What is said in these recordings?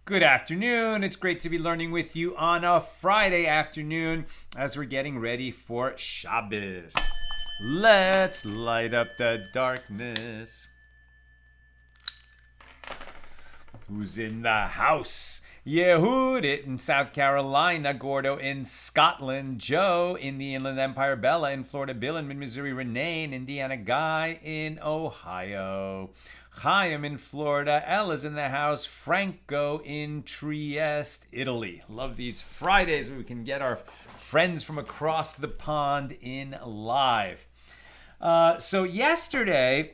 Good afternoon. It's great to be learning with you on a Friday afternoon as we're getting ready for Shabbos. Let's light up the darkness. Who's in the house? Yehudit in South Carolina, Gordo in Scotland, Joe in the Inland Empire, Bella in Florida, Bill in Mid-Missouri, Renee in Indiana, Guy in Ohio, Chaim in Florida, Ella's in the house, Franco in Trieste, Italy. Love these Fridays where we can get our friends from across the pond in live. So yesterday,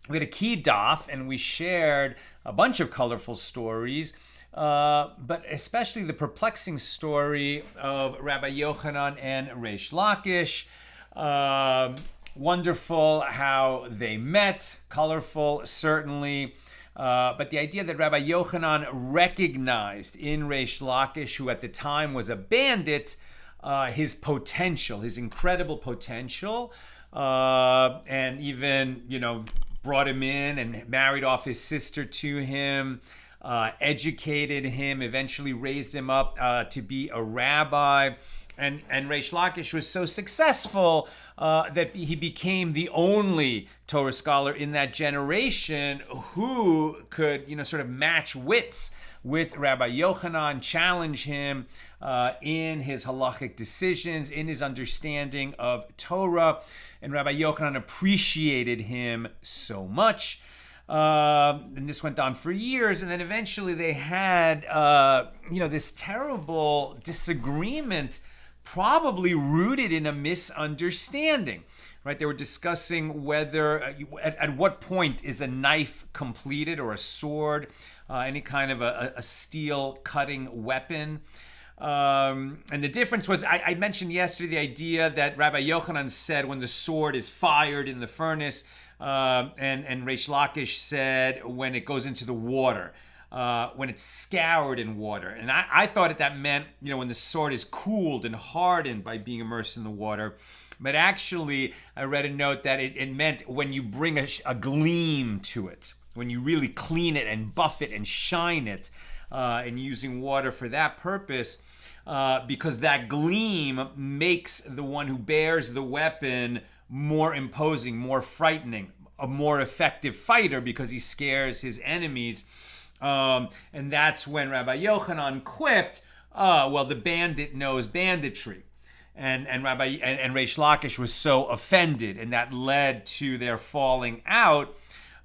we had a key daf and we shared a bunch of colorful stories, but especially the perplexing story of Rabbi Yochanan and Reish Lakish. Wonderful how they met, colorful certainly, but the idea that Rabbi Yochanan recognized in Reish Lakish, who at the time was a bandit, his potential, his incredible potential, and even, brought him in and married off his sister to him, educated him, eventually raised him up to be a rabbi. And Reish Lakish was so successful that he became the only Torah scholar in that generation who could, sort of match wits with Rabbi Yochanan, challenge him in his halachic decisions, in his understanding of Torah. And Rabbi Yochanan appreciated him so much. And this went on for years. And then eventually they had, this terrible disagreement, probably rooted in a misunderstanding, right? They were discussing whether, at what point is a knife completed or a sword, any kind of a steel cutting weapon. And the difference was, I mentioned yesterday the idea that Rabbi Yochanan said when the sword is fired in the furnace, and Reish Lakish said when it goes into the water. When it's scoured in water. And I thought that meant, when the sword is cooled and hardened by being immersed in the water. But actually, I read a note that it meant when you bring a gleam to it, when you really clean it and buff it and shine it, and using water for that purpose, because that gleam makes the one who bears the weapon more imposing, more frightening, a more effective fighter because he scares his enemies. And that's when Rabbi Yochanan quipped, the bandit knows banditry. And Reish Lakish was so offended, and that led to their falling out.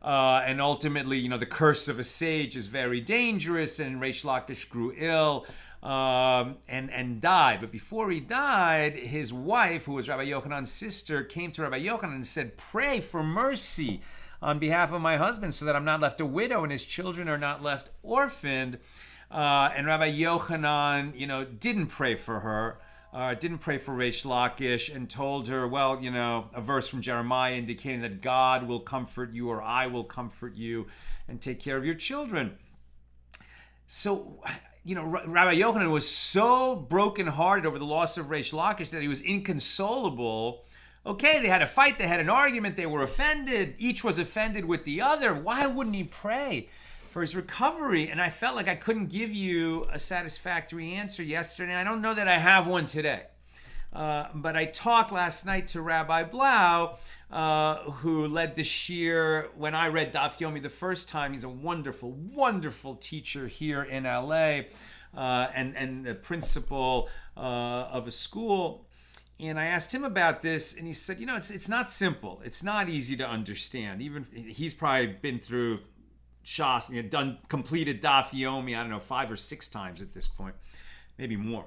And ultimately, the curse of a sage is very dangerous, and Reish Lakish grew ill and died. But before he died, his wife, who was Rabbi Yochanan's sister, came to Rabbi Yochanan and said, "Pray for mercy on behalf of my husband so that I'm not left a widow and his children are not left orphaned." And Rabbi Yochanan, didn't pray for her, didn't pray for Reish Lakish, and told her, a verse from Jeremiah indicating that God will comfort you, or I will comfort you and take care of your children. So, Rabbi Yochanan was so brokenhearted over the loss of Reish Lakish that he was inconsolable. Okay, they had a fight, they had an argument, they were offended. Each was offended with the other. Why wouldn't he pray for his recovery? And I felt like I couldn't give you a satisfactory answer yesterday. I don't know that I have one today. But I talked last night to Rabbi Blau, who led the shiur when I read Daf Yomi the first time. He's a wonderful, wonderful teacher here in LA, and the principal of a school. And I asked him about this, and he said, it's not simple. It's not easy to understand. Even he's probably been through Shas, completed Daf Yomi, 5 or 6 times at this point, maybe more.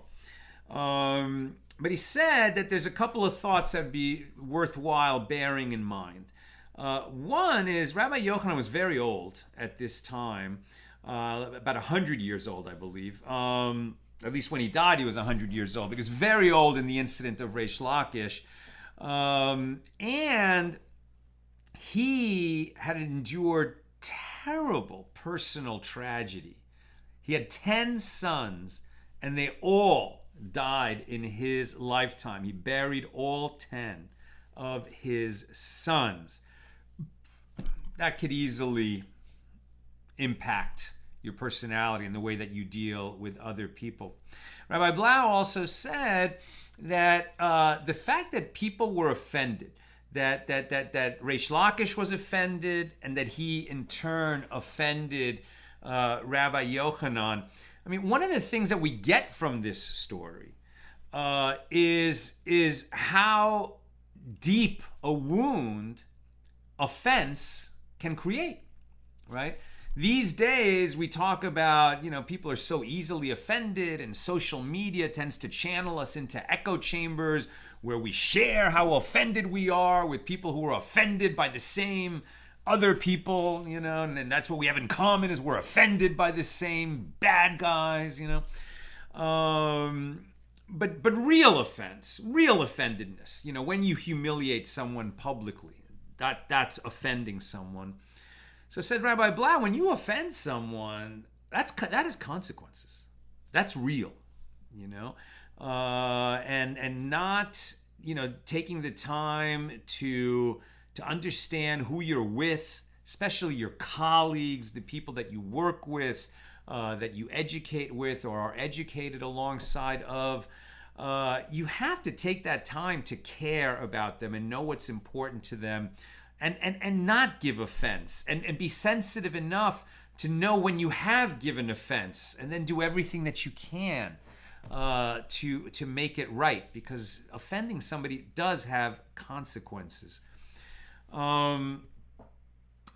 But he said that there's a couple of thoughts that would be worthwhile bearing in mind. One is Rabbi Yochanan was very old at this time, about 100 years old, I believe. At least when he died, he was 100 years old. He was very old in the incident of Reish Lakish. And he had endured terrible personal tragedy. He had 10 sons, and they all died in his lifetime. He buried all 10 of his sons. That could easily impact your personality and the way that you deal with other people. Rabbi Blau also said that the fact that people were offended, that Reish Lakish was offended, and that he in turn offended Rabbi Yochanan. I mean, one of the things that we get from this story is how deep a wound offense can create, right? These days we talk about, people are so easily offended, and social media tends to channel us into echo chambers where we share how offended we are with people who are offended by the same other people, and that's what we have in common is we're offended by the same bad guys, But real offense, real offendedness, when you humiliate someone publicly, that's offending someone. So said Rabbi Blau, when you offend someone, that is consequences. That's real, and not, taking the time to understand who you're with, especially your colleagues, the people that you work with, that you educate with or are educated alongside of. You have to take that time to care about them and know what's important to them, and not give offense, and be sensitive enough to know when you have given offense, and then do everything that you can to make it right, because offending somebody does have consequences.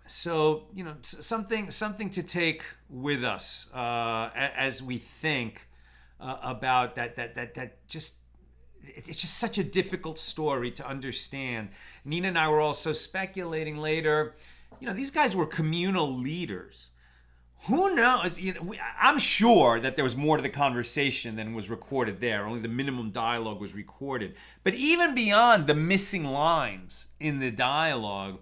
So, something to take with us as we think about that just, it's just such a difficult story to understand. Nina and I were also speculating later, these guys were communal leaders. Who knows? I'm sure that there was more to the conversation than was recorded there. Only the minimum dialogue was recorded. But even beyond the missing lines in the dialogue,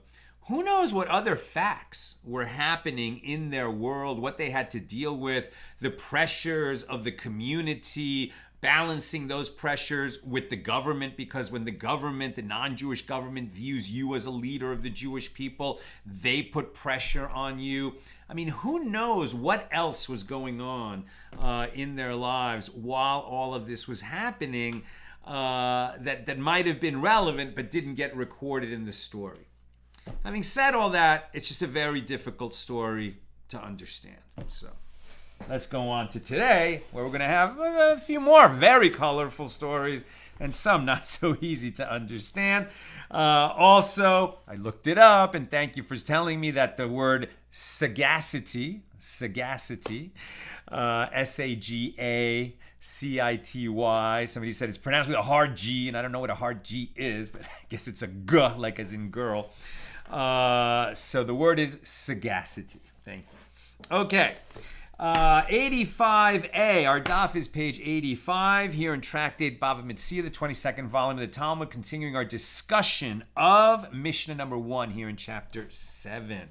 who knows what other facts were happening in their world, what they had to deal with, the pressures of the community, balancing those pressures with the government, because when the government, the non-Jewish government, views you as a leader of the Jewish people, they put pressure on you. I mean, who knows what else was going on in their lives while all of this was happening that might have been relevant but didn't get recorded in the story. Having said all that, it's just a very difficult story to understand. So let's go on to today, where we're going to have a few more very colorful stories and some not so easy to understand. Also, I looked it up, and thank you for telling me that the word sagacity, S-A-G-A-C-I-T-Y, somebody said it's pronounced with a hard G, and I don't know what a hard G is, but I guess it's a G, like as in girl. So the word is sagacity. Thank you. Okay. 85a, our daf is page 85 here in Tractate Bava Metzia, the 22nd volume of the Talmud, continuing our discussion of Mishna number 1 here in chapter 7.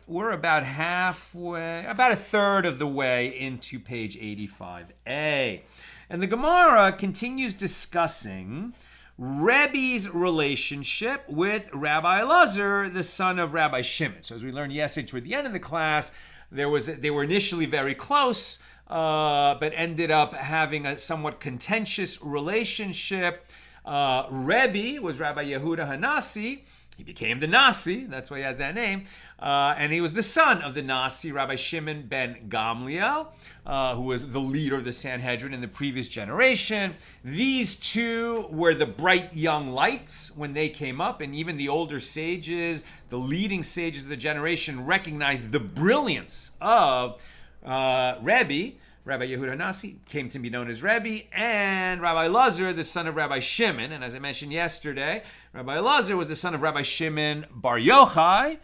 We're about halfway, about a third of the way into page 85a. And the Gemara continues discussing Rebbi's relationship with Rabbi Elazar, the son of Rabbi Shimon. So as we learned yesterday toward the end of the class, they were initially very close, but ended up having a somewhat contentious relationship. Rebbi was Rabbi Yehuda Hanasi. He became the Nasi, that's why he has that name, and he was the son of the Nasi, Rabbi Shimon ben Gamliel, who was the leader of the Sanhedrin in the previous generation. These two were the bright young lights when they came up, and even the older sages, the leading sages of the generation, recognized the brilliance of Rebbi. Rabbi Yehuda Hanasi came to be known as Rebbi, and Rabbi Elazar, the son of Rabbi Shimon. And as I mentioned yesterday, Rabbi Elazar was the son of Rabbi Shimon Bar Yochai,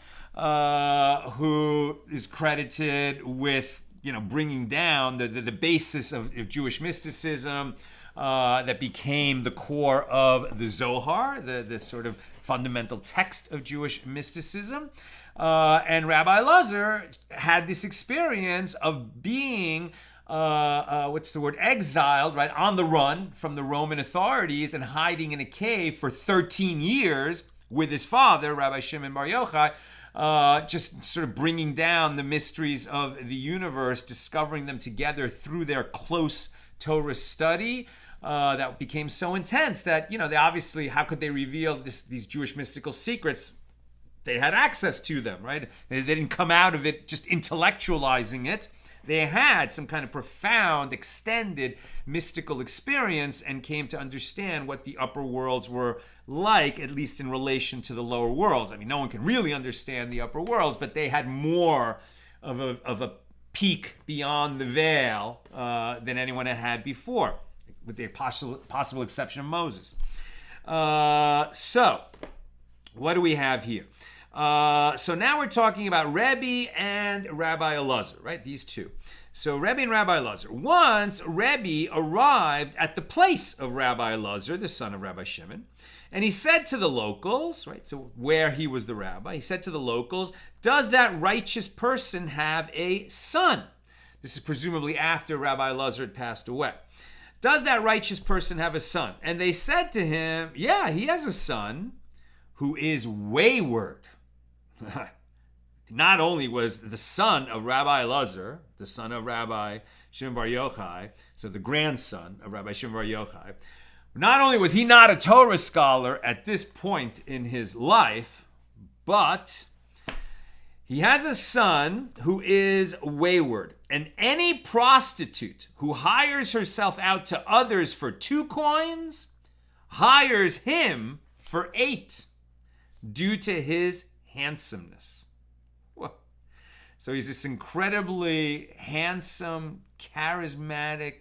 who is credited with, bringing down the basis of Jewish mysticism that became the core of the Zohar, the sort of fundamental text of Jewish mysticism. And Rabbi Elazar had this experience of being exiled, right, on the run from the Roman authorities and hiding in a cave for 13 years with his father, Rabbi Shimon Bar Yochai, just sort of bringing down the mysteries of the universe, discovering them together through their close Torah study. That became so intense that, they obviously, how could they reveal these Jewish mystical secrets? They had access to them, right? They didn't come out of it just intellectualizing it. They had some kind of profound, extended mystical experience and came to understand what the upper worlds were like, at least in relation to the lower worlds. I mean, no one can really understand the upper worlds, but they had more of a peek beyond the veil than anyone had had before, with the possible exception of Moses. So, what do we have here? So now we're talking about Rebbi and Rabbi Elazar, right? These two. So Rebbi and Rabbi Elazar. Once Rebbi arrived at the place of Rabbi Elazar, the son of Rabbi Shimon, and he said to the locals, right? So where he was the rabbi, he said to the locals, "Does that righteous person have a son?" This is presumably after Rabbi Elazar had passed away. "Does that righteous person have a son?" And they said to him, "Yeah, he has a son who is wayward." Not only was the son of Rabbi Elazar, the son of Rabbi Shimon bar Yochai, so the grandson of Rabbi Shimon bar Yochai, not only was he not a Torah scholar at this point in his life, but he has a son who is wayward. And any prostitute who hires herself out to others for 2 coins hires him for 8 due to his handsomeness. Whoa. So he's this incredibly handsome, charismatic,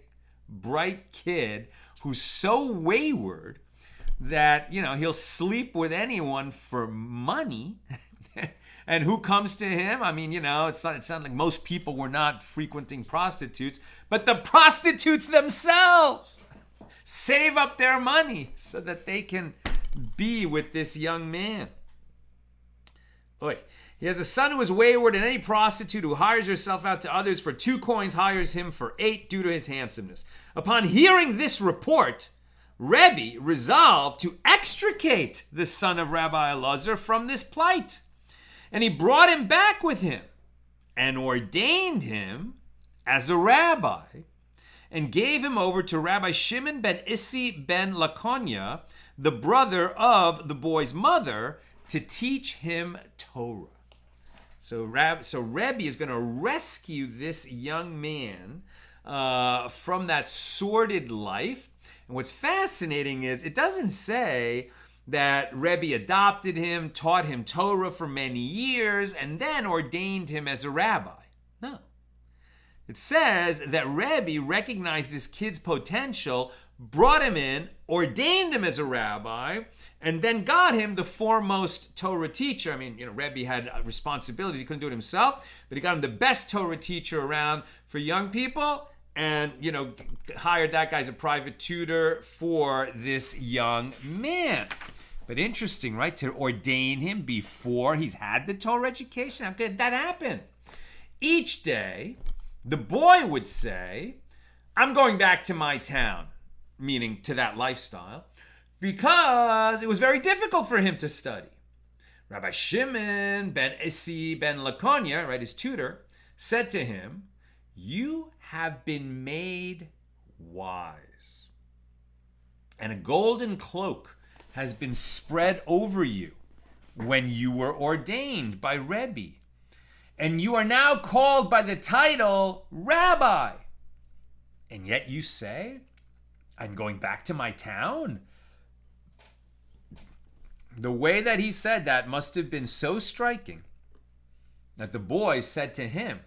bright kid who's so wayward that, he'll sleep with anyone for money. And who comes to him? I mean, it's not like most people were not frequenting prostitutes, but the prostitutes themselves save up their money so that they can be with this young man. Oy. He has a son who is wayward, and any prostitute who hires herself out to others for 2 coins hires him for 8 due to his handsomeness. Upon hearing this report, Rebbi resolved to extricate the son of Rabbi Elazar from this plight. And he brought him back with him and ordained him as a rabbi and gave him over to Rabbi Shimon ben Issi ben Lakonya, the brother of the boy's mother, to teach him Torah. So Rebbi is going to rescue this young man from that sordid life. And what's fascinating is it doesn't say that Rebbi adopted him, taught him Torah for many years, and then ordained him as a rabbi. No. It says that Rebbi recognized this kid's potential, brought him in, ordained him as a rabbi, and then got him the foremost Torah teacher. I mean, Rebbi had responsibilities. He couldn't do it himself, but he got him the best Torah teacher around for young people and, hired that guy as a private tutor for this young man. But interesting, right? To ordain him before he's had the Torah education. How could that happen? Each day, the boy would say, "I'm going back to my town," meaning to that lifestyle, because it was very difficult for him to study. Rabbi Shimon ben Issi ben Lakonya, right, his tutor, said to him, "You have been made wise, and a golden cloak has been spread over you when you were ordained by Rebbi, and you are now called by the title Rabbi. And yet you say, 'I'm going back to my town'?" The way that he said that must have been so striking that the boy said to him,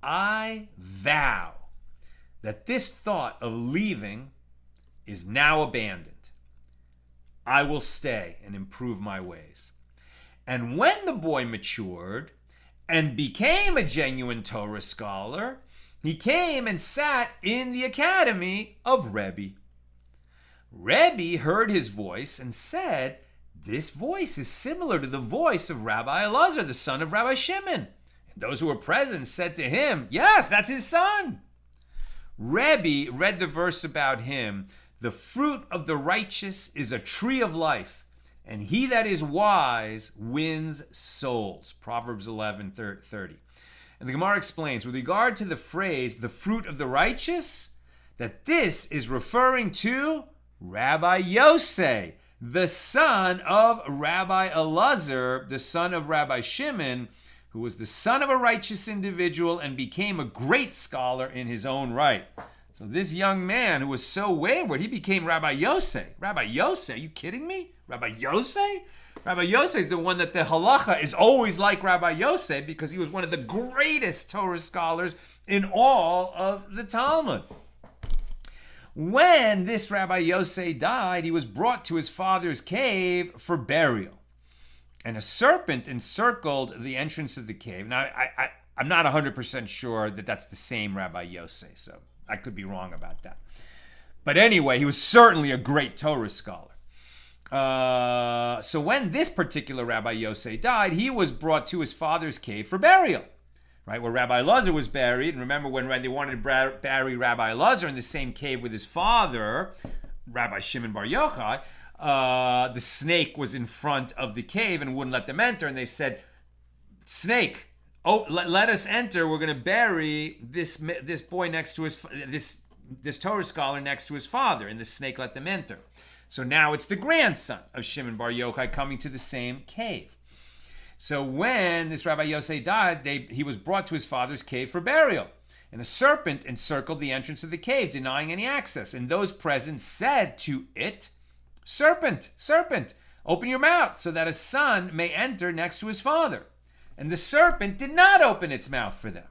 "I vow that this thought of leaving is now abandoned. I will stay and improve my ways." And when the boy matured and became a genuine Torah scholar, he came and sat in the academy of Rebbi. Rebbi heard his voice and said, "This voice is similar to the voice of Rabbi Elazar, the son of Rabbi Shimon." And those who were present said to him, "Yes, that's his son." Rebbi read the verse about him, "The fruit of the righteous is a tree of life, and he that is wise wins souls. Proverbs 11:30. And the Gemara explains, with regard to the phrase, the fruit of the righteous, that this is referring to Rabbi Yosei, the son of Rabbi Elazar, the son of Rabbi Shimon, who was the son of a righteous individual and became a great scholar in his own right. So this young man who was so wayward, he became Rabbi Yosei. Rabbi Yosei, are you kidding me? Rabbi Yosei? Rabbi Yosei is the one that the halacha is always like Rabbi Yosei because he was one of the greatest Torah scholars in all of the Talmud. When this Rabbi Yosei died, he was brought to his father's cave for burial. And a serpent encircled the entrance of the cave. Now, I'm not 100% sure that that's the same Rabbi Yosei, so I could be wrong about that. But anyway, he was certainly a great Torah scholar. So when this particular Rabbi Yosei died, he was brought to his father's cave for burial, right, where Rabbi Elazar was buried. And remember when they wanted to bury Rabbi Elazar in the same cave with his father, Rabbi Shimon Bar Yochai, the snake was in front of the cave and wouldn't let them enter. And they said, snake, let us enter. We're going to bury this boy next to this Torah scholar next to his father. And the snake let them enter. So now it's the grandson of Shimon Bar Yochai coming to the same cave. So when this Rabbi Yosei died, he was brought to his father's cave for burial. And a serpent encircled the entrance of the cave, denying any access. And those present said to it, serpent, serpent, open your mouth so that a son may enter next to his father. And the serpent did not open its mouth for them.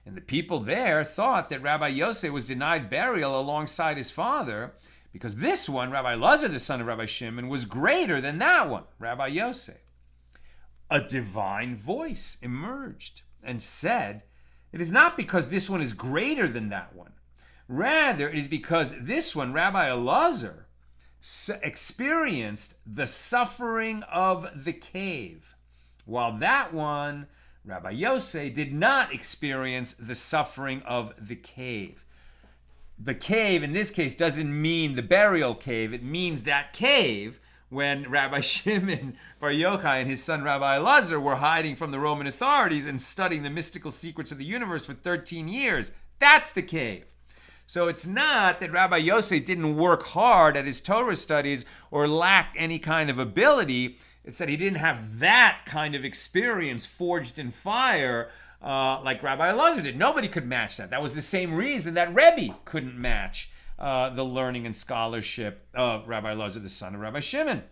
And the people there thought that Rabbi Yosei was denied burial alongside his father, because this one, Rabbi Elazar, the son of Rabbi Shimon, was greater than that one, Rabbi Yosei. A divine voice emerged and said, it is not because this one is greater than that one. Rather, it is because this one, Rabbi Elazar, experienced the suffering of the cave, while that one, Rabbi Yosei, did not experience the suffering of the cave. The cave, in this case, doesn't mean the burial cave. It means that cave when Rabbi Shimon Bar Yochai and his son Rabbi Elazar were hiding from the Roman authorities and studying the mystical secrets of the universe for 13 years. That's the cave. So it's not that Rabbi Yosei didn't work hard at his Torah studies or lacked any kind of ability. It's that he didn't have that kind of experience forged in fire like Rabbi Elazar did. Nobody could match that. That was the same reason that Rebbi couldn't match the learning and scholarship of Rabbi Elazar, the son of Rabbi Shimon.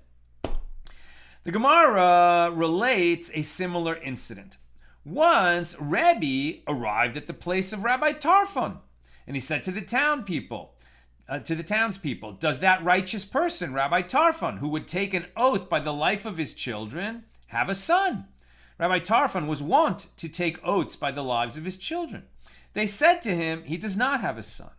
The Gemara relates a similar incident. Once, Rebbi arrived at the place of Rabbi Tarfon, and he said to the townspeople, does that righteous person, Rabbi Tarfon, who would take an oath by the life of his children, have a son? Rabbi Tarfon was wont to take oaths by the lives of his children. They said to him, he does not have a son,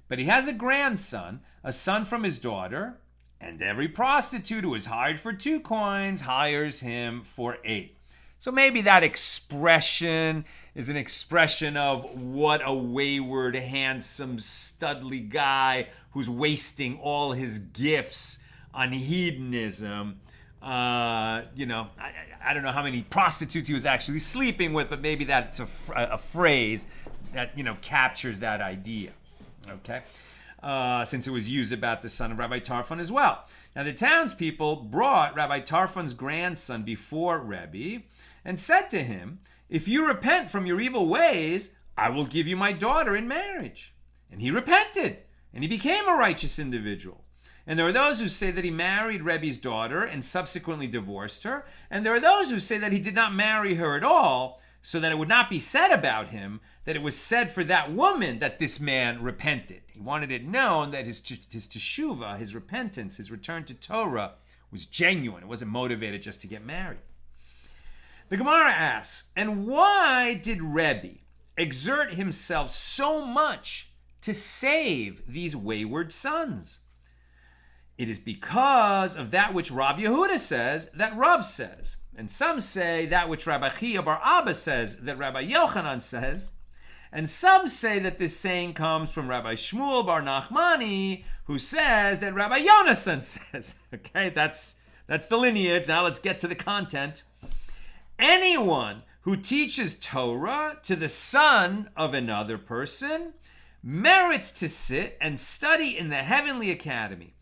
but he has a grandson, a son from his daughter, and every prostitute who is hired for 2 coins hires him for 8. So maybe that expression is an expression of what a wayward, handsome, studly guy who's wasting all his gifts on hedonism. I don't know how many prostitutes he was actually sleeping with, but maybe that's a phrase that, captures that idea, okay? Since it was used about the son of Rabbi Tarfon as well. Now, the townspeople brought Rabbi Tarfon's grandson before Rebbi and said to him, if you repent from your evil ways, I will give you my daughter in marriage. And he repented, and he became a righteous individual. And there are those who say that he married Rebbi's daughter and subsequently divorced her. And there are those who say that he did not marry her at all, so that it would not be said about him that it was said for that woman that this man repented. He wanted it known that his teshuvah, his repentance, his return to Torah was genuine. It wasn't motivated just to get married. The Gemara asks, and why did Rebbi exert himself so much to save these wayward sons? It is because of that which Rav Yehuda says that Rav says. And some say that which Rabbi Chia bar Abba says that Rabbi Yochanan says. And some say that this saying comes from Rabbi Shmuel bar Nachmani, who says that Rabbi Yonasan says. Okay, that's That's the lineage. Now let's get to the content. Anyone who teaches Torah to the son of another person merits to sit and study in the heavenly academy.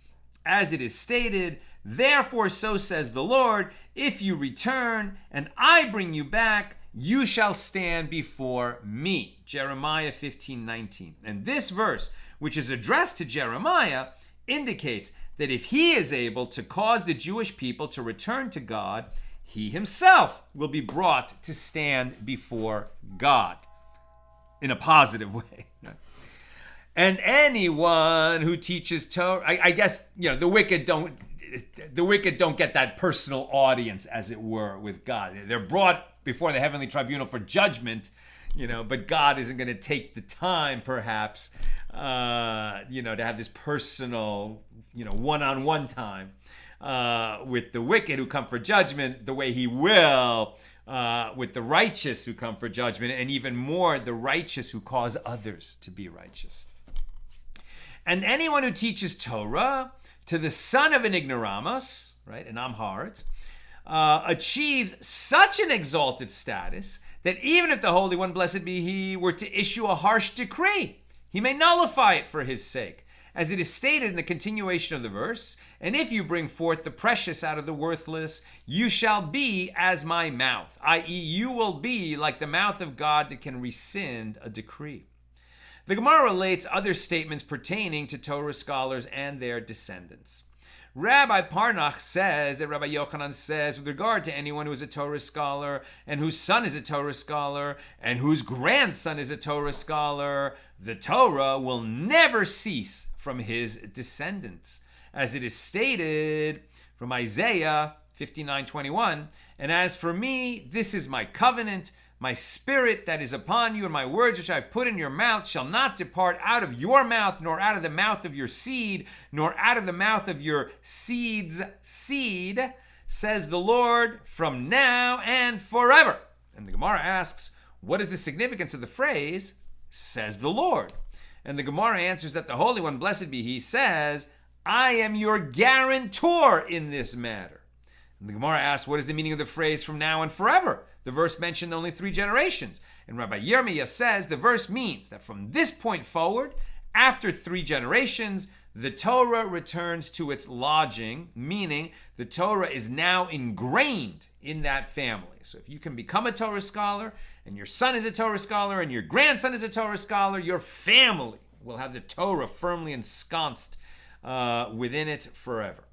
As it is stated, therefore so says the Lord, if you return and I bring you back, you shall stand before me. Jeremiah 15:19. And this verse, which is addressed to Jeremiah, indicates that if he is able to cause the Jewish people to return to God, he himself will be brought to stand before God in a positive way. And anyone who teaches Torah, I guess, the wicked don't get that personal audience, as it were, with God. They're brought before the heavenly tribunal for judgment, but God isn't going to take the time, perhaps, to have this personal, one-on-one time with the wicked who come for judgment, the way he will with the righteous who come for judgment, and even more, the righteous who cause others to be righteous. And anyone who teaches Torah to the son of an ignoramus, right, an amharet, achieves such an exalted status that even if the Holy One, blessed be he, were to issue a harsh decree, he may nullify it for his sake. As it is stated in the continuation of the verse, and if you bring forth the precious out of the worthless, you shall be as my mouth, i.e., you will be like the mouth of God that can rescind a decree. The Gemara relates other statements pertaining to Torah scholars and their descendants. Rabbi Parnach says that Rabbi Yochanan says with regard to anyone who is a Torah scholar and whose son is a Torah scholar and whose grandson is a Torah scholar, the Torah will never cease from his descendants. As it is stated from Isaiah 59:21, and as for me, this is my covenant, my spirit that is upon you, and my words which I have put in your mouth shall not depart out of your mouth, nor out of the mouth of your seed, nor out of the mouth of your seed's seed, says the Lord, from now and forever. And the Gemara asks, what is the significance of the phrase, says the Lord? And the Gemara answers that the Holy One, blessed be he, says, I am your guarantor in this matter. And the Gemara asks, what is the meaning of the phrase, from now and forever? The verse mentioned only 3 generations. And Rabbi Yirmiyah says the verse means that from this point forward, after 3 generations, the Torah returns to its lodging, meaning the Torah is now ingrained in that family. So if you can become a Torah scholar, and your son is a Torah scholar, and your grandson is a Torah scholar, your family will have the Torah firmly ensconced within it forever.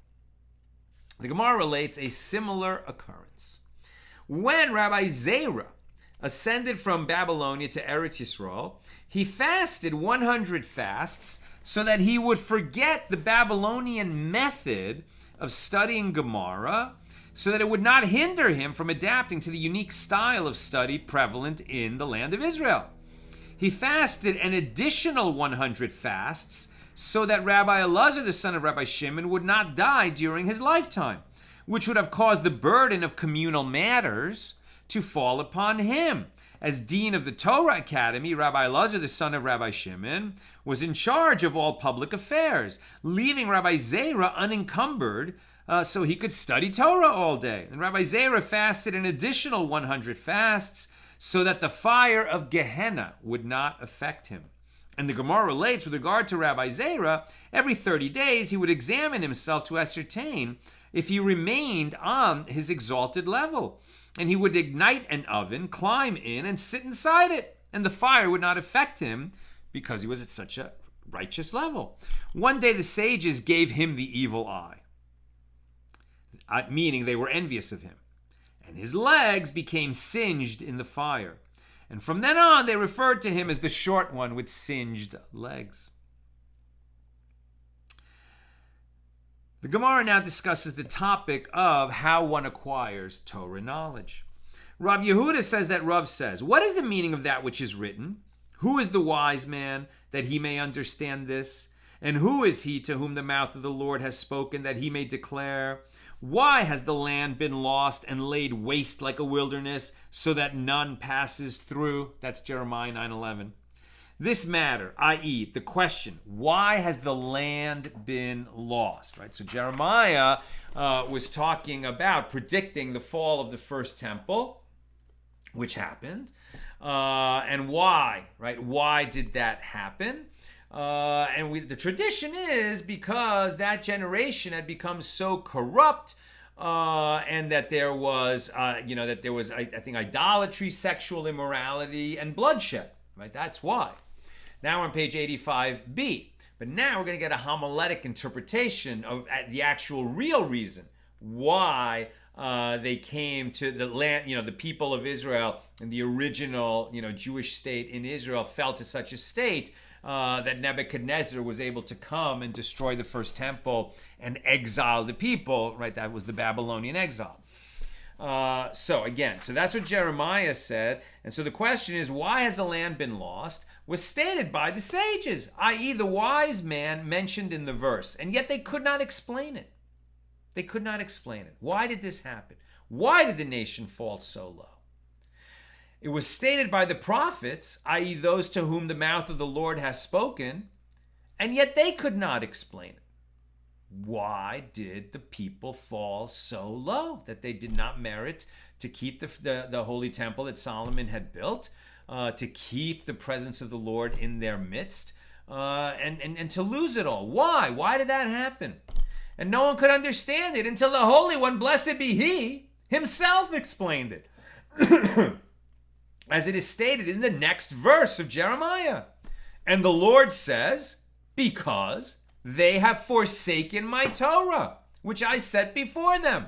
The Gemara relates a similar occurrence. When Rabbi Zerah ascended from Babylonia to Eretz Yisrael, he fasted 100 fasts so that he would forget the Babylonian method of studying Gemara, so that it would not hinder him from adapting to the unique style of study prevalent in the land of Israel. He fasted an additional 100 fasts so that Rabbi Elazar, the son of Rabbi Shimon, would not die during his lifetime, which would have caused the burden of communal matters to fall upon him. As dean of the Torah Academy, Rabbi Elazar, the son of Rabbi Shimon, was in charge of all public affairs, leaving Rabbi Zerah unencumbered so he could study Torah all day. And Rabbi Zerah fasted an additional 100 fasts so that the fire of Gehenna would not affect him. And the Gemara relates with regard to Rabbi Zerah, every 30 days he would examine himself to ascertain if he remained on his exalted level. And he would ignite an oven, climb in, and sit inside it. And the fire would not affect him because he was at such a righteous level. One day the sages gave him the evil eye, meaning they were envious of him. And his legs became singed in the fire. And from then on, they referred to him as the short one with singed legs. The Gemara now discusses the topic of how one acquires Torah knowledge. Rav Yehuda says that Rav says, what is the meaning of that which is written? Who is the wise man that he may understand this? And who is he to whom the mouth of the Lord has spoken that he may declare? Why has the land been lost and laid waste like a wilderness so that none passes through? That's Jeremiah 9:11. this matter, i.e., the question, why has the land been lost? Right. So Jeremiah was talking about predicting the fall of the first temple, which happened, and why. Right. Why did that happen? The tradition is because that generation had become so corrupt. And that there was, I think, idolatry, sexual immorality, and bloodshed. Right, that's why. Now we're on page 85b. But now we're going to get a homiletic interpretation of the actual real reason why they came to the land. The people of Israel and the original, Jewish state in Israel fell to such a state that Nebuchadnezzar was able to come and destroy the first temple and exile the people, right? That was the Babylonian exile. So that's what Jeremiah said. And so the question is, why has the land been lost? Was stated by the sages, i.e. the wise man mentioned in the verse, and yet they could not explain it. They could not explain it. Why did this happen? Why did the nation fall so low? It was stated by the prophets, i.e. those to whom the mouth of the Lord has spoken, and yet they could not explain it. Why did the people fall so low that they did not merit to keep the holy temple that Solomon had built, to keep the presence of the Lord in their midst, and to lose it all? Why? Why did that happen? And no one could understand it until the Holy One, blessed be He, Himself explained it. As it is stated in the next verse of Jeremiah. And the Lord says, because they have forsaken my Torah, which I set before them.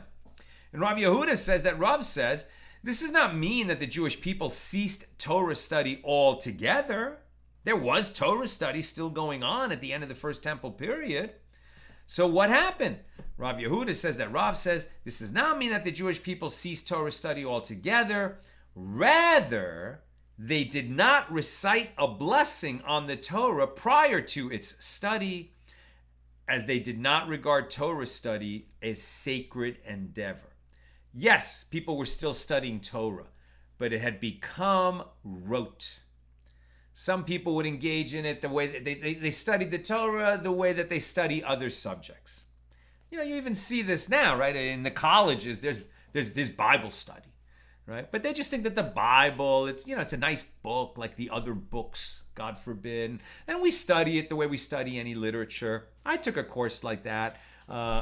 And Rabbi Yehuda says that Rav says, this does not mean that the Jewish people ceased Torah study altogether. There was Torah study still going on at the end of the first temple period. So what happened? Rabbi Yehuda says that Rav says, this does not mean that the Jewish people ceased Torah study altogether. Rather, they did not recite a blessing on the Torah prior to its study, as they did not regard Torah study as sacred endeavor. Yes, people were still studying Torah, but it had become rote. Some people would engage in it the way that they studied the Torah the way that they study other subjects. You even see this now, right? In the colleges, there's Bible study. Right? But they just think that the Bible, it's a nice book like the other books, God forbid. And we study it the way we study any literature. I took a course like that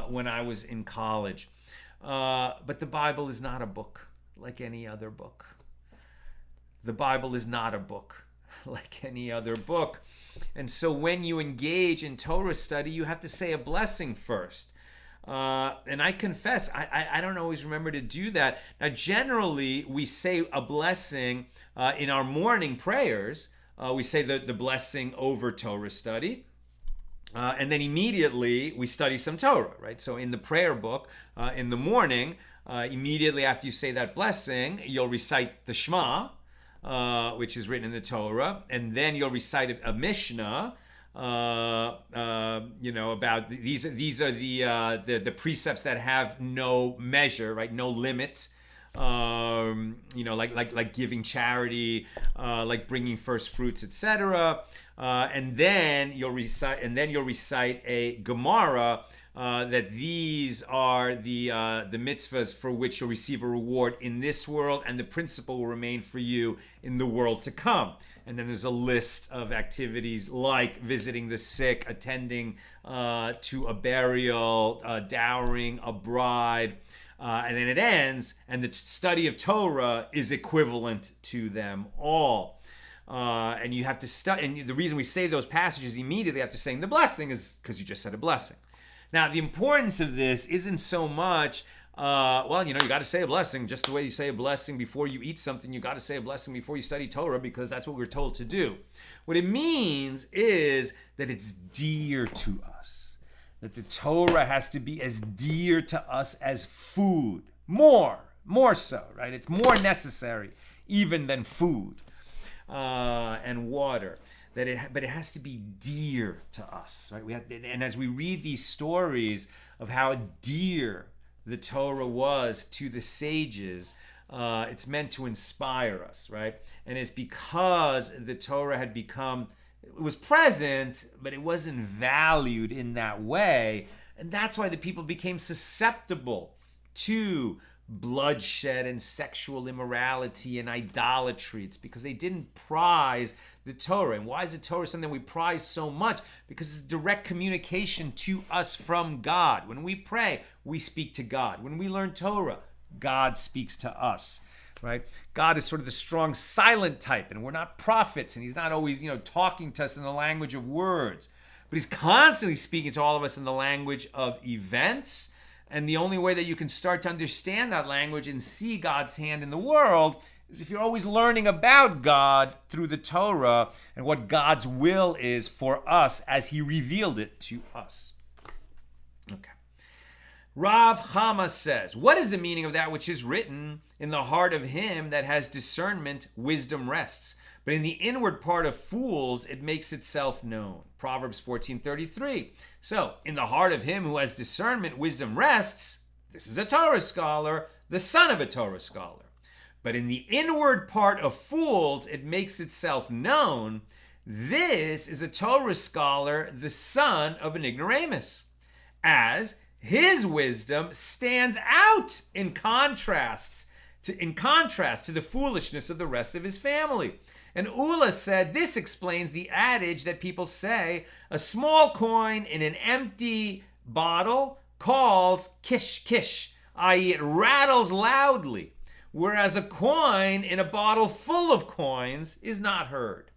when I was in college. But the Bible is not a book like any other book. The Bible is not a book like any other book. And so when you engage in Torah study, you have to say a blessing first. And I confess, I don't always remember to do that. Now, generally, we say a blessing in our morning prayers. We say the blessing over Torah study. And then immediately we study some Torah, right? So in the prayer book, in the morning, immediately after you say that blessing, you'll recite the Shema, which is written in the Torah. And then you'll recite a Mishna, about these are the precepts that have no measure, right? No limit. Like giving charity, like bringing first fruits, etc. And then you'll recite a Gemara that these are the mitzvahs for which you'll receive a reward in this world, and the principle will remain for you in the world to come. And then there's a list of activities like visiting the sick, attending to a burial, dowering a bride, and then it ends, and the study of Torah is equivalent to them all. And you have to study, and the reason we say those passages immediately after saying the blessing is because you just said a blessing. Now, the importance of this isn't so much, you got to say a blessing just the way you say a blessing before you eat something. You got to say a blessing before you study Torah because that's what we're told to do. What it means is that it's dear to us, that the Torah has to be as dear to us as food, more so, right? It's more necessary even than food and water. But it has to be dear to us, right? And as we read these stories of how dear the Torah was to the sages, it's meant to inspire us, right? And it's because the Torah had become was present, but it wasn't valued in that way. And that's why the people became susceptible to bloodshed and sexual immorality and idolatry. It's because they didn't prize the Torah. And why is the Torah something we prize so much? Because it's direct communication to us from God. When we pray, we speak to God. When we learn Torah, God speaks to us. Right? God is sort of the strong silent type, and we're not prophets, and he's not always, talking to us in the language of words, but he's constantly speaking to all of us in the language of events. And the only way that you can start to understand that language and see God's hand in the world is if you're always learning about God through the Torah and what God's will is for us as he revealed it to us. Okay. Rav Chama says, what is the meaning of that which is written? In the heart of him that has discernment, wisdom rests. But in the inward part of fools, it makes itself known. Proverbs 14:33. So, in the heart of him who has discernment, wisdom rests. This is a Torah scholar, the son of a Torah scholar. But in the inward part of fools, it makes itself known. This is a Torah scholar, the son of an ignoramus. As his wisdom stands out in contrast to the foolishness of the rest of his family. And Ula said, this explains the adage that people say, a small coin in an empty bottle calls kish kish, i.e. it rattles loudly, whereas a coin in a bottle full of coins is not heard.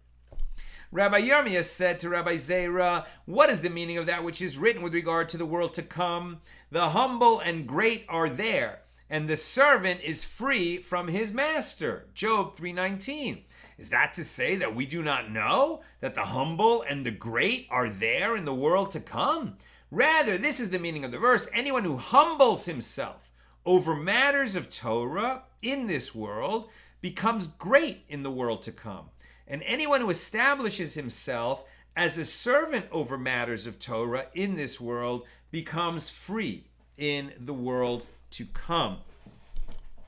Rabbi Yirmiyah said to Rabbi Zera, what is the meaning of that which is written with regard to the world to come? The humble and great are there, and the servant is free from his master. Job 3:19. Is that to say that we do not know that the humble and the great are there in the world to come? Rather, this is the meaning of the verse. Anyone who humbles himself over matters of Torah in this world becomes great in the world to come. And anyone who establishes himself as a servant over matters of Torah in this world becomes free in the world to come.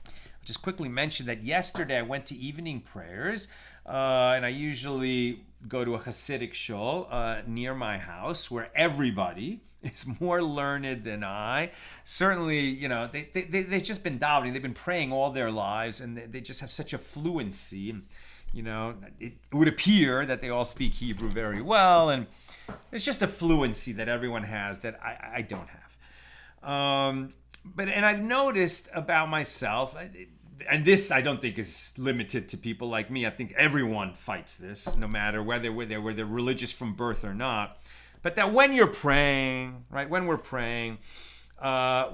I'll just quickly mention that yesterday I went to evening prayers, and I usually go to a Hasidic shul near my house where everybody is more learned than I. Certainly, they've just been davening. They've been praying all their lives, and they just have such a fluency. It would appear that they all speak Hebrew very well, and it's just a fluency that everyone has that I don't have. But I've noticed about myself, and this I don't think is limited to people like me. I think everyone fights this, no matter whether they're religious from birth or not. But that when you're praying, right? When we're praying,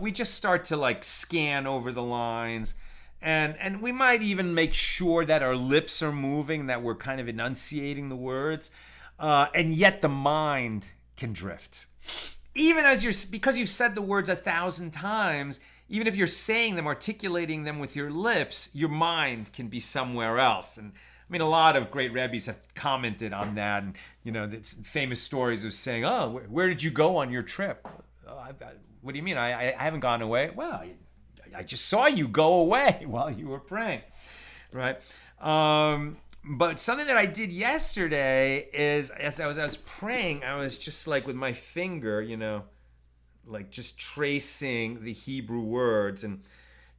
we just start to scan over the lines. And we might even make sure that our lips are moving, that we're kind of enunciating the words, and yet the mind can drift. Even because you've said the words 1,000 times, even if you're saying them, articulating them with your lips, your mind can be somewhere else. And I mean, a lot of great Rebbis have commented on that, and it's famous stories of saying, "Oh, where did you go on your trip?" What do you mean? I haven't gone away. Well, I just saw you go away while you were praying, right? But something that I did yesterday is, as I was praying, I was just with my finger, just tracing the Hebrew words. And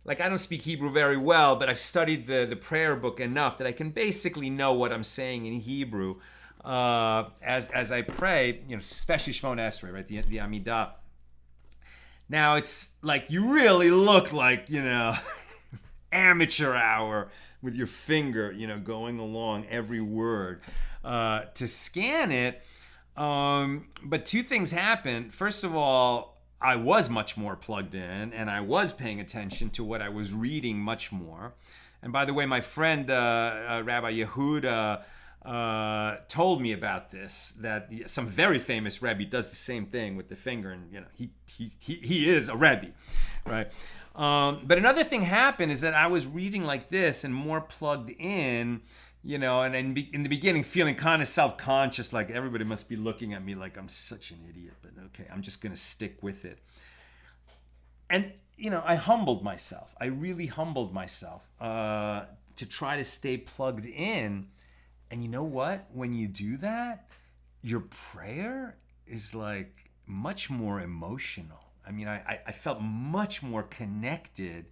I don't speak Hebrew very well, but I've studied the prayer book enough that I can basically know what I'm saying in Hebrew as I pray, especially Shemona Esrei, right? The Amidah. Now it's you really look like, amateur hour with your finger, going along every word to scan it. But two things happened. First of all, I was much more plugged in, and I was paying attention to what I was reading much more. And by the way, my friend Rabbi Yehuda told me about this, that some very famous Rebbi does the same thing with the finger, and he is a Rebbi, right? But another thing happened is that I was reading like this and more plugged in, and in the beginning feeling kind of self-conscious, like everybody must be looking at me like I'm such an idiot, but okay, I'm just gonna stick with it. And I humbled myself. I really humbled myself to try to stay plugged in. And you know what? When you do that, your prayer is like much more emotional. I mean, I felt much more connected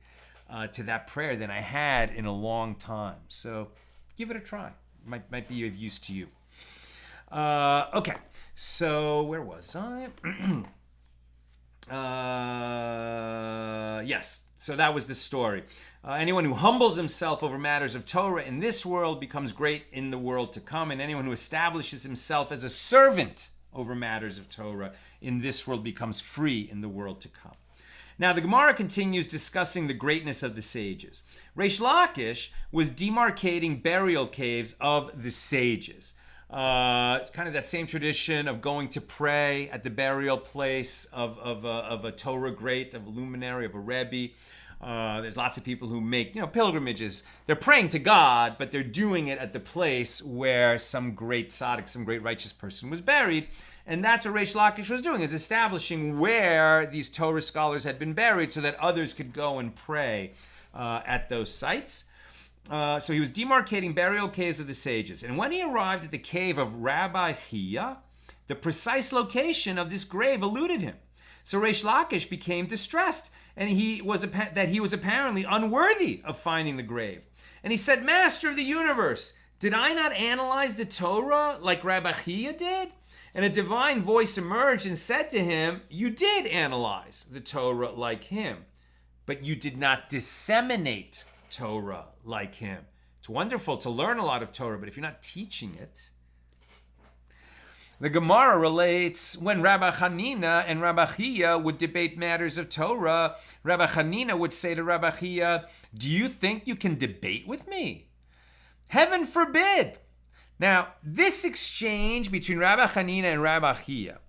to that prayer than I had in a long time. So give it a try. Might be of use to you. Okay, so where was I? Yes, so that was the story. Anyone who humbles himself over matters of Torah in this world becomes great in the world to come, and anyone who establishes himself as a servant over matters of Torah in this world becomes free in the world to come. Now, the Gemara continues discussing the greatness of the sages. Reish Lakish was demarcating burial caves of the sages. Kind of that same tradition of going to pray at the burial place of a Torah great, of a luminary, of a Rebbi. There's lots of people who make, pilgrimages. They're praying to God, but they're doing it at the place where some great tzaddik, some great righteous person was buried. And that's what Reish Lakish was doing, is establishing where these Torah scholars had been buried so that others could go and pray at those sites. So he was demarcating burial caves of the sages. And when he arrived at the cave of Rabbi Chia, the precise location of this grave eluded him. So Reish Lakish became distressed, and he was apparently unworthy of finding the grave. And he said, "Master of the universe, did I not analyze the Torah like Rabbi Chia did?" And a divine voice emerged and said to him, "You did analyze the Torah like him, but you did not disseminate Torah like him." It's wonderful to learn a lot of Torah, but if you're not teaching it. The Gemara relates when Rabbi Hanina and Rabbi Chia would debate matters of Torah, Rabbi Hanina would say to Rabbi Chia, "Do you think you can debate with me? Heaven forbid." Now, this exchange between Rabbi Hanina and Rabbi Chia,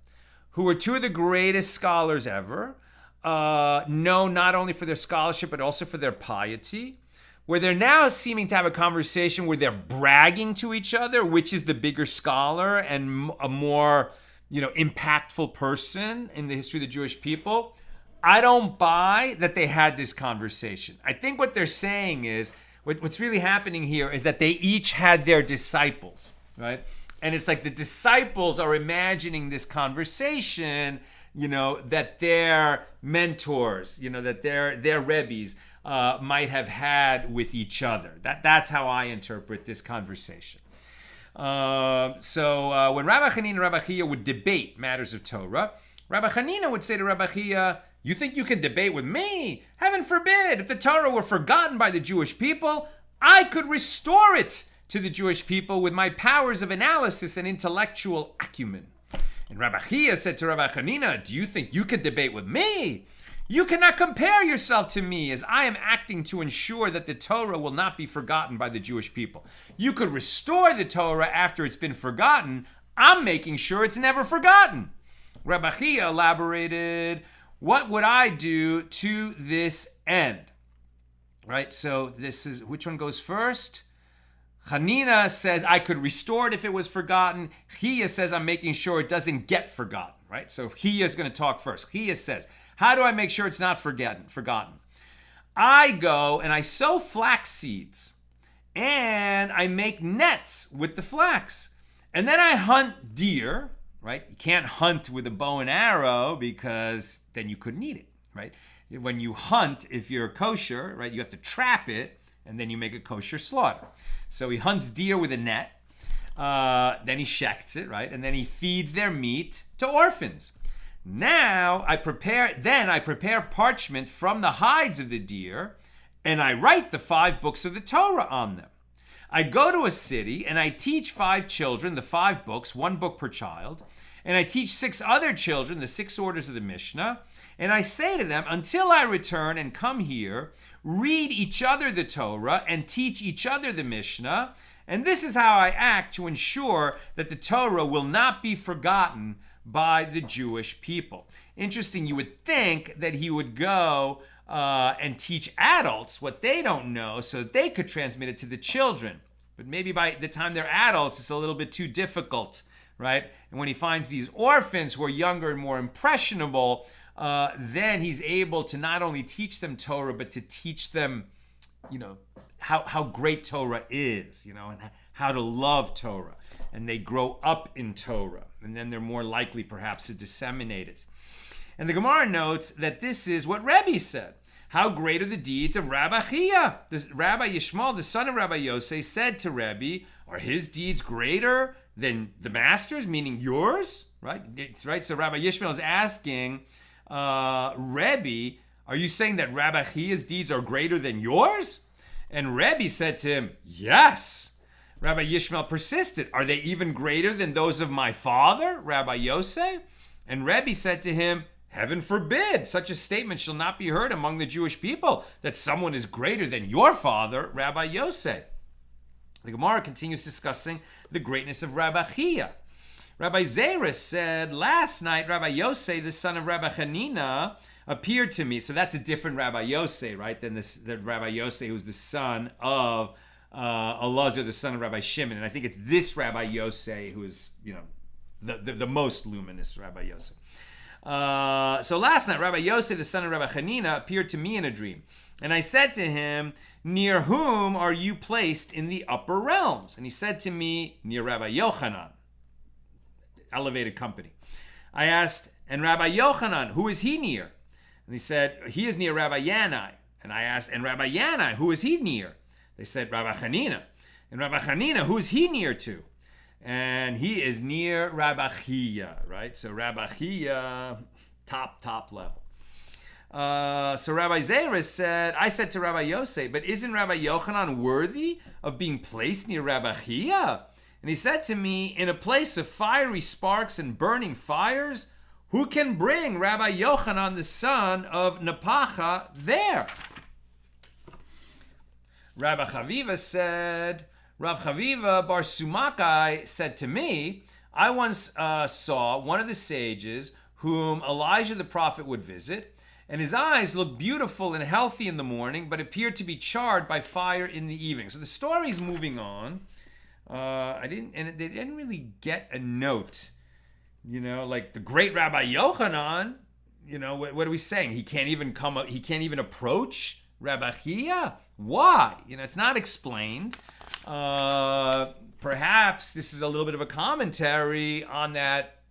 who were two of the greatest scholars ever, known not only for their scholarship but also for their piety, where they're now seeming to have a conversation where they're bragging to each other, which is the bigger scholar and a more, impactful person in the history of the Jewish people. I don't buy that they had this conversation. I think what they're saying is, what's really happening here is that they each had their disciples, right? And it's like the disciples are imagining this conversation, that their mentors, that their Rebbis might have had with each other. That's how I interpret this conversation. So when Rabbi Hanina and Rabbi Chia would debate matters of Torah, Rabbi Hanina would say to Rabbi Chia, "You think you can debate with me? Heaven forbid! If the Torah were forgotten by the Jewish people, I could restore it to the Jewish people with my powers of analysis and intellectual acumen." And Rabbi Chia said to Rabbi Hanina, "Do you think you could debate with me? You cannot compare yourself to me, as I am acting to ensure that the Torah will not be forgotten by the Jewish people. You could restore the Torah after it's been forgotten. I'm making sure it's never forgotten." Rabbi Chia elaborated, "What would I do to this end?" Right, so this is, which one goes first? Hanina says, "I could restore it if it was forgotten." Chia says, "I'm making sure it doesn't get forgotten." Right, so Chia is going to talk first. Chia says, "How do I make sure it's not forgotten? I go and I sow flax seeds, and I make nets with the flax. And then I hunt deer," right? You can't hunt with a bow and arrow because then you couldn't eat it, right? When you hunt, if you're kosher, right, you have to trap it, and then you make a kosher slaughter. So he hunts deer with a net, then he shechts it, right? And then he feeds their meat to orphans. Now I prepare parchment from the hides of the deer, and I write the 5 books of the Torah on them. I go to a city and I teach 5 children the 5 books, 1 book per child, and I teach 6 other children the 6 orders of the Mishna, and I say to them, until I return and come here, read each other the Torah and teach each other the Mishnah, and this is how I act to ensure that the Torah will not be forgotten by the Jewish people. Interesting, you would think that he would go and teach adults what they don't know so that they could transmit it to the children. But maybe by the time they're adults, it's a little bit too difficult, right? And when he finds these orphans who are younger and more impressionable, then he's able to not only teach them Torah, but to teach them, how great Torah is, and how to love Torah, and they grow up in Torah, and then they're more likely perhaps to disseminate it. And the Gemara notes that this is what Rebbi said. How great are the deeds of Rabbi Chia? Rabbi Yishmael, the son of Rabbi Yosei, said to Rebbi, are his deeds greater than the master's, meaning yours? Right? So Rabbi Yishmael is asking Rebbi, are you saying that Rabbi Chia's deeds are greater than yours? And Rebbi said to him, yes. Rabbi Yishmael persisted, are they even greater than those of my father, Rabbi Yosei? And Rebbi said to him, heaven forbid, such a statement shall not be heard among the Jewish people, that someone is greater than your father, Rabbi Yosei. The Gemara continues discussing the greatness of Rabbi Chia. Rabbi Zerah said, last night Rabbi Yosei, the son of Rabbi Hanina, appeared to me. So that's a different Rabbi Yosei, right, than the Rabbi Yosei who's the son of Elazar, the son of Rabbi Shimon. And I think it's this Rabbi Yosei who is, the most luminous Rabbi Yosei. So last night, Rabbi Yosei, the son of Rabbi Hanina, appeared to me in a dream. And I said to him, near whom are you placed in the upper realms? And he said to me, near Rabbi Yochanan, elevated company. I asked, and Rabbi Yochanan, who is he near? And he said, he is near Rabbi Yanai. And I asked, and Rabbi Yanai, who is he near? They said, Rabbi Hanina. And Rabbi Hanina, who is he near to? And he is near Rabbi Chia, right? So Rabbi Chia, top level. So Rabbi Zerah said, I said to Rabbi Yosei, but isn't Rabbi Yochanan worthy of being placed near Rabbi Chia? And he said to me, in a place of fiery sparks and burning fires, who can bring Rabbi Yochanan, the son of Nepacha, there? Rabbi Chaviva said, Rav Chaviva bar Sumakai said to me, I once saw one of the sages whom Elijah the prophet would visit, and his eyes looked beautiful and healthy in the morning, but appeared to be charred by fire in the evening. So the story's moving on. They didn't really get a note, like the great Rabbi Yochanan. What are we saying? He can't even approach Rabbi Chia. Why? It's not explained. Perhaps this is a little bit of a commentary on that,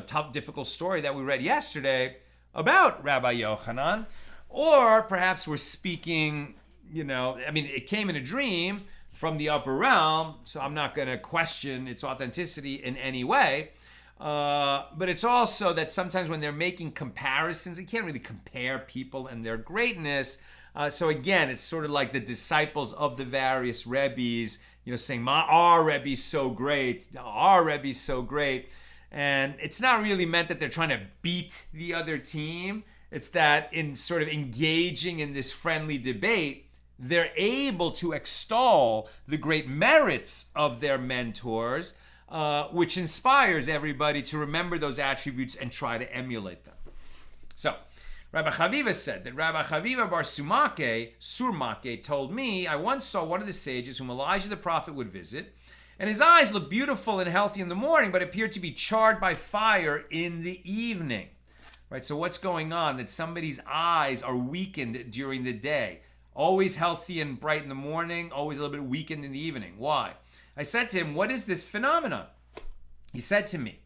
tough, difficult story that we read yesterday about Rabbi Yochanan, or perhaps we're speaking, it came in a dream from the upper realm, so I'm not going to question its authenticity in any way. But it's also that sometimes when they're making comparisons, you can't really compare people and their greatness. So again, it's sort of like the disciples of the various Rebbis, saying, our Rebbi's so great, our Rebbi's so great. And it's not really meant that they're trying to beat the other team. It's that in sort of engaging in this friendly debate, they're able to extol the great merits of their mentors, which inspires everybody to remember those attributes and try to emulate them. So, Rabbi Chaviva said that Rabbi Chaviva bar Surmake told me, I once saw one of the sages whom Elijah the prophet would visit, and his eyes looked beautiful and healthy in the morning, but appeared to be charred by fire in the evening. Right, so what's going on? That somebody's eyes are weakened during the day. Always healthy and bright in the morning, always a little bit weakened in the evening. Why? I said to him, what is this phenomenon? He said to me,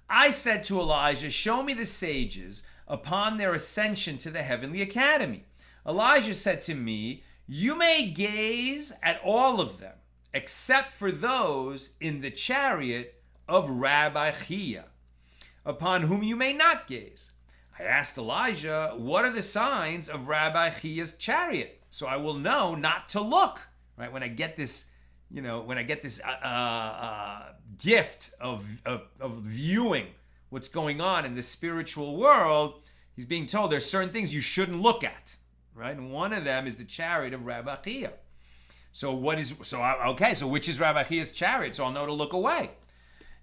I said to Elijah, show me the sages upon their ascension to the heavenly academy. Elijah said to me, you may gaze at all of them, except for those in the chariot of Rabbi Chia, upon whom you may not gaze. I asked Elijah, what are the signs of Rabbi Chia's chariot? So I will know not to look, right? When I get this, gift of viewing what's going on in the spiritual world, he's being told there's certain things you shouldn't look at, right? And one of them is the chariot of Rabbi Chia. So which is Rabbi Chia's chariot? So I'll know to look away.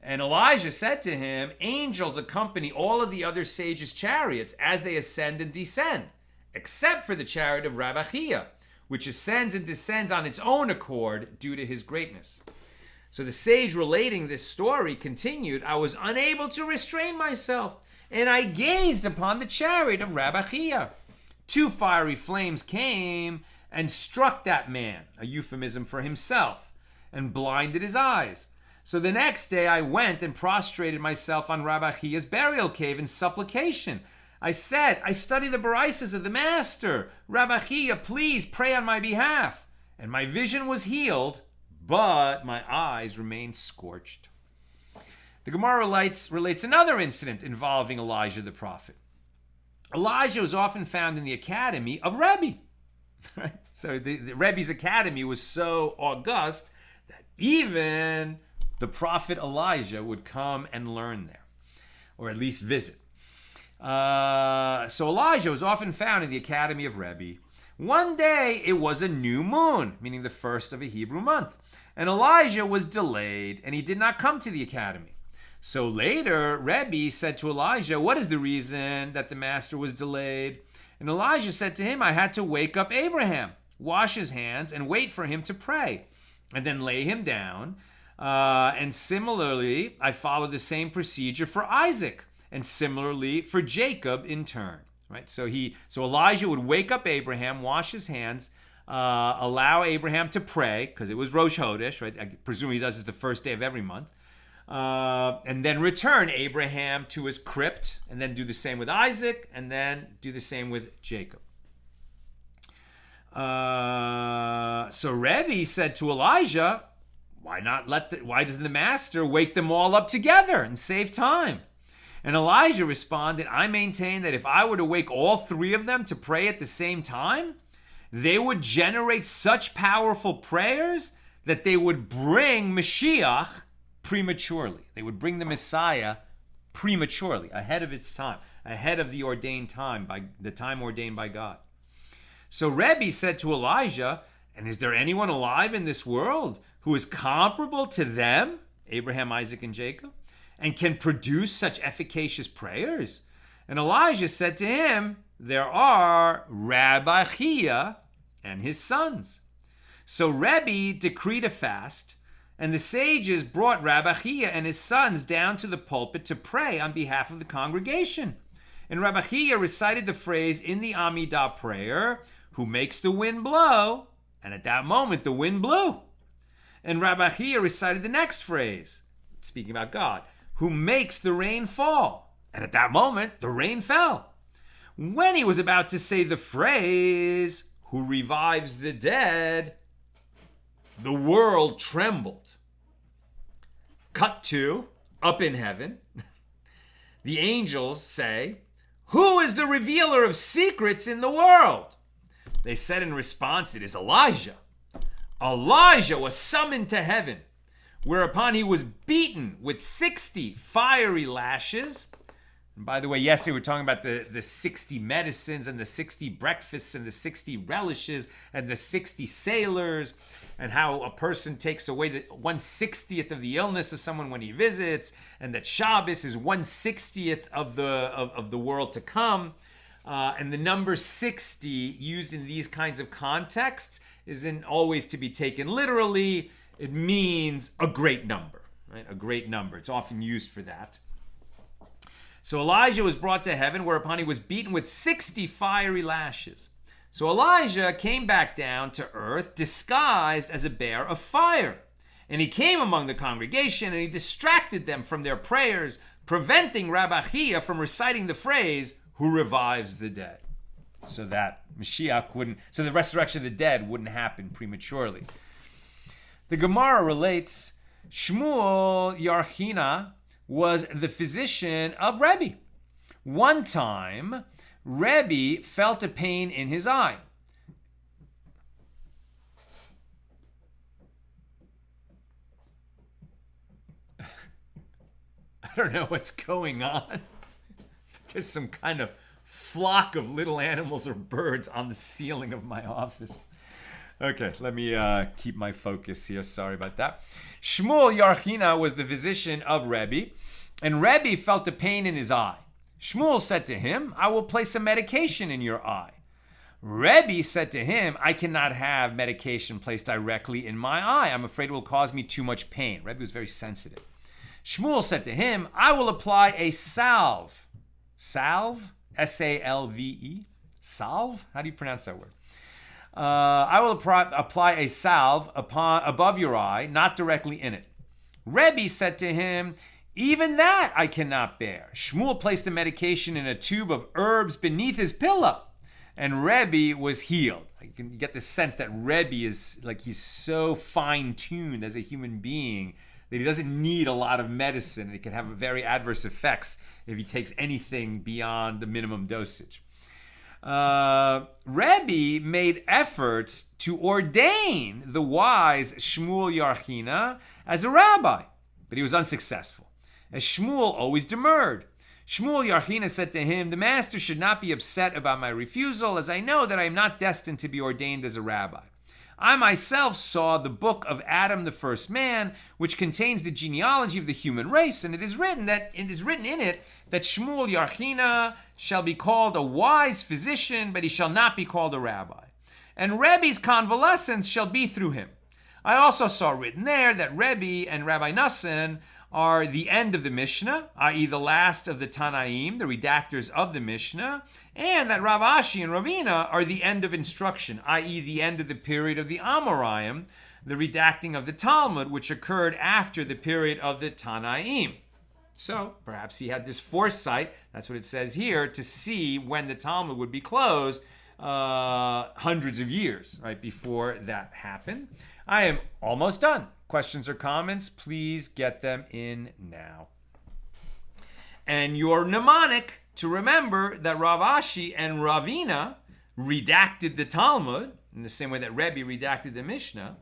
And Elijah said to him, angels accompany all of the other sages' chariots as they ascend and descend, except for the chariot of Rabbi Chia, which ascends and descends on its own accord due to his greatness. So the sage relating this story continued, I was unable to restrain myself, and I gazed upon the chariot of Rabbi Chia. 2 fiery flames came and struck that man, a euphemism for himself, and blinded his eyes. So the next day I went and prostrated myself on Rabbi Chia's burial cave in supplication. I said, I study the Baraisas of the Master. Rabbi Chia, please pray on my behalf. And my vision was healed, but my eyes remained scorched. The Gemara relates another incident involving Elijah the prophet. Elijah was often found in the academy of Rebbi. Right? So the Rebbi's academy was so august that even the prophet Elijah would come and learn there, or at least visit. So Elijah was often found in the academy of Rebbi. One day it was a new moon, meaning the first of a Hebrew month, and Elijah was delayed, and he did not come to the academy. So later, Rebbi said to Elijah, what is the reason that the master was delayed? And Elijah said to him, I had to wake up Abraham, wash his hands, and wait for him to pray, and then lay him down. And similarly, I followed the same procedure for Isaac, and similarly for Jacob in turn. Right? So Elijah would wake up Abraham, wash his hands, allow Abraham to pray, because it was Rosh Chodesh, right? I presume he does this the first day of every month. And then return Abraham to his crypt, and then do the same with Isaac, and then do the same with Jacob. So Rebbi said to Elijah, why doesn't the master wake them all up together and save time? And Elijah responded, I maintain that if I were to wake all three of them to pray at the same time, they would generate such powerful prayers that they would bring Mashiach prematurely. They would bring the Messiah prematurely, ahead of its time, ahead of the ordained time, by the time ordained by God. So Rebbi said to Elijah, and is there anyone alive in this world who is comparable to them, Abraham, Isaac, and Jacob, and can produce such efficacious prayers? And Elijah said to him, there are Rabbi Chia and his sons. So Rebbi decreed a fast, and the sages brought Rabbi Chia and his sons down to the pulpit to pray on behalf of the congregation. And Rabbi Chia recited the phrase in the Amidah prayer, who makes the wind blow, and at that moment the wind blew. And Rabbi Chia recited the next phrase, speaking about God, who makes the rain fall, and at that moment the rain fell. When he was about to say the phrase, who revives the dead, the world trembled. Cut to, up in heaven, the angels say, who is the revealer of secrets in the world? They said in response, it is Elijah. Elijah was summoned to heaven, whereupon he was beaten with 60 fiery lashes. And by the way, yesterday we were talking about the 60 medicines and the 60 breakfasts and the 60 relishes and the 60 sailors, and how a person takes away the 1/60th of the illness of someone when he visits, and that Shabbos is 1/60th of the world to come. And the number 60 used in these kinds of contexts isn't always to be taken literally. It means a great number, right? A great number. It's often used for that. So Elijah was brought to heaven, whereupon he was beaten with 60 fiery lashes. So Elijah came back down to earth disguised as a bear of fire. And he came among the congregation and he distracted them from their prayers, preventing Rabbi Chia from reciting the phrase, who revives the dead. So that so the resurrection of the dead wouldn't happen prematurely. The Gemara relates, Shmuel Yarchina was the physician of Rebbi. One time, Rebbi felt a pain in his eye. I don't know what's going on. There's some kind of flock of little animals or birds on the ceiling of my office. Okay, let me keep my focus here. Sorry about that. Shmuel Yarchina was the physician of Rebbi, and Rebbi felt a pain in his eye. Shmuel said to him, I will place some medication in your eye. Rebbi said to him, I cannot have medication placed directly in my eye. I'm afraid it will cause me too much pain. Rebbi was very sensitive. Shmuel said to him, I will apply a salve. Salve? S-A-L-V-E? Salve? How do you pronounce that word? I will apply a salve above your eye, not directly in it. Rebbi said to him, even that I cannot bear. Shmuel placed the medication in a tube of herbs beneath his pillow, and Rebbi was healed. You can get the sense that Rebbi is like he's so fine-tuned as a human being that he doesn't need a lot of medicine. It can have very adverse effects if he takes anything beyond the minimum dosage. Rebbi made efforts to ordain the wise Shmuel Yarchina as a rabbi, but he was unsuccessful, as Shmuel always demurred. Shmuel Yarchina said to him, the master should not be upset about my refusal, as I know that I am not destined to be ordained as a rabbi. I myself saw the book of Adam the first man, which contains the genealogy of the human race, and it is written in it that Shmuel Yarchina shall be called a wise physician, but he shall not be called a rabbi. And Rebbi's convalescence shall be through him. I also saw written there that Rebbi and Rabbi Nassan are the end of the Mishna, i.e. the last of the Tanaim, the redactors of the Mishnah, and that Rav Ashi and Ravina are the end of instruction, i.e. the end of the period of the Amoraim, the redacting of the Talmud, which occurred after the period of the Tanaim. So perhaps he had this foresight, that's what it says here, to see when the Talmud would be closed hundreds of years right before that happened. I am almost done. Questions or comments, please get them in now. And your mnemonic to remember that Rav Ashi and Ravina redacted the Talmud in the same way that Rebbi redacted the Mishnah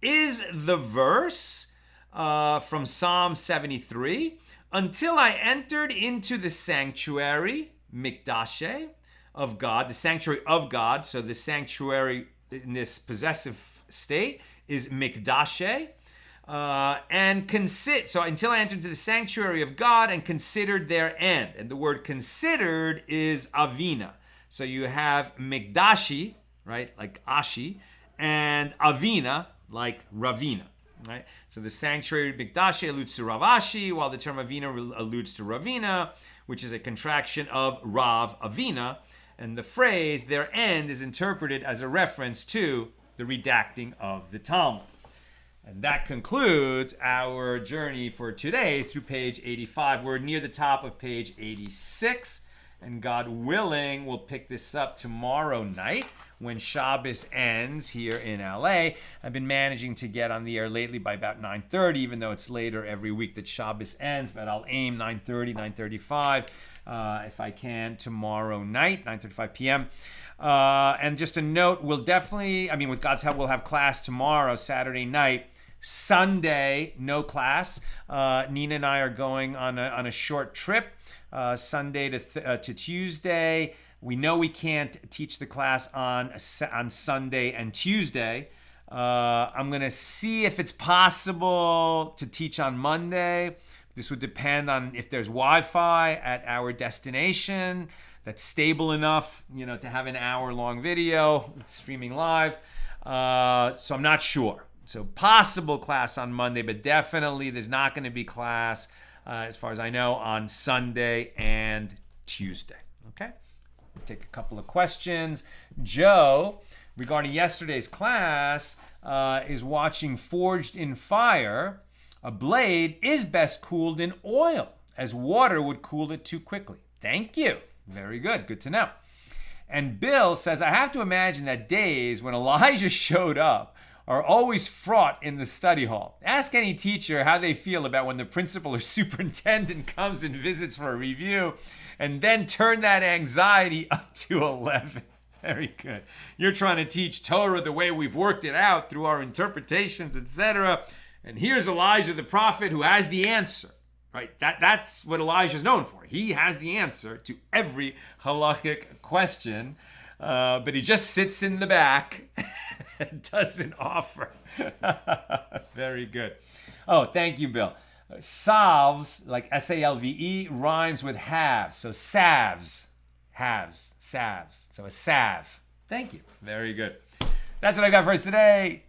is the verse from Psalm 73. Until I entered into the sanctuary, Mikdashe, of God, the sanctuary of God. So the sanctuary in this possessive state is Mikdashe. So until I entered into the sanctuary of God and considered their end. And the word considered is avina. So you have Mikdashi, right, like Ashi, and avina, like Ravina, right? So the sanctuary Mikdashi alludes to Rav Ashi, while the term avina alludes to Ravina, which is a contraction of Rav Avina. And the phrase, their end, is interpreted as a reference to the redacting of the Talmud. And that concludes our journey for today through page 85. We're near the top of page 86. And God willing, we'll pick this up tomorrow night when Shabbos ends here in LA. I've been managing to get on the air lately by about 9:30, even though it's later every week that Shabbos ends. But I'll aim 9:30, 9:35 if I can tomorrow night, 9:35 p.m. And just a note, we'll definitely, with God's help, we'll have class tomorrow, Saturday night. Sunday, no class. Nina and I are going on a short trip, Sunday to Tuesday. We know we can't teach the class on Sunday and Tuesday. I'm going to see if it's possible to teach on Monday. This would depend on if there's Wi-Fi at our destination that's stable enough, to have an hour-long video streaming live. So I'm not sure. So possible class on Monday, but definitely there's not going to be class, as far as I know, on Sunday and Tuesday. Okay? We'll take a couple of questions. Joe, regarding yesterday's class, is watching Forged in Fire. A blade is best cooled in oil, as water would cool it too quickly. Thank you. Very good. Good to know. And Bill says, I have to imagine that days when Elijah showed up are always fraught in the study hall. Ask any teacher how they feel about when the principal or superintendent comes and visits for a review, and then turn that anxiety up to 11. Very good. You're trying to teach Torah the way we've worked it out through our interpretations, etc. And here's Elijah the prophet who has the answer. Right? That's what Elijah's known for. He has the answer to every halachic question, but he just sits in the back and doesn't offer. Very good. Oh, thank you, Bill. Salves, like S-A-L-V-E, rhymes with halves. So salves, halves, salves. So a salve. Thank you. Very good. That's what I got for us today.